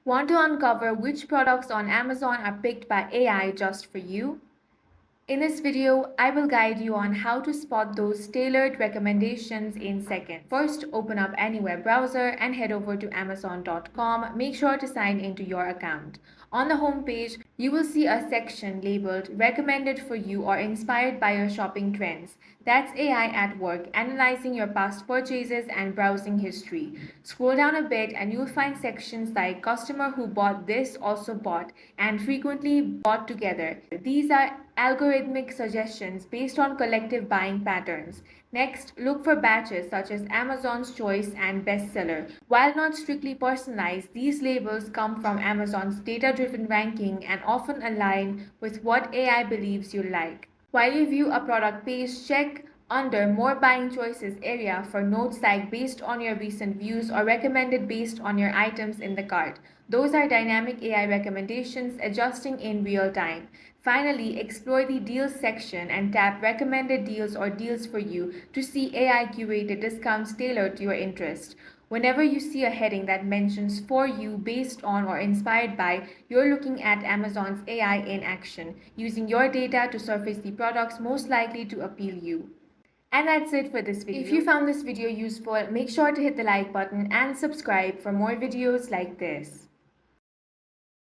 Want to uncover which products on Amazon are picked by AI just for you? In this video, I will guide you on how to spot those tailored recommendations in seconds. First, open up any web browser and head over to Amazon.com. Make sure to sign into your account. On the home page, you will see a section labeled Recommended for You or Inspired by Your Shopping Trends. That's AI at work, analyzing your past purchases and browsing history. Scroll down a bit and you'll find sections like Customer who bought this also bought and frequently bought together. These are algorithmic suggestions based on collective buying patterns. Next, look for batches such as Amazon's Choice and Bestseller. While not strictly personalized, these labels come from Amazon's data driven ranking and often align with what AI believes you like. While you view a product page, check under More Buying Choices area for notes like based on your recent views or recommended based on your items in the cart. Those are dynamic AI recommendations adjusting in real time. Finally, explore the deals section and tap recommended deals or deals for you to see AI curated discounts tailored to your interest. Whenever you see a heading that mentions for you, based on, or inspired by, you're looking at Amazon's AI in action, using your data to surface the products most likely to appeal you. And that's it for this video. If you found this video useful, make sure to hit the like button and subscribe for more videos like this.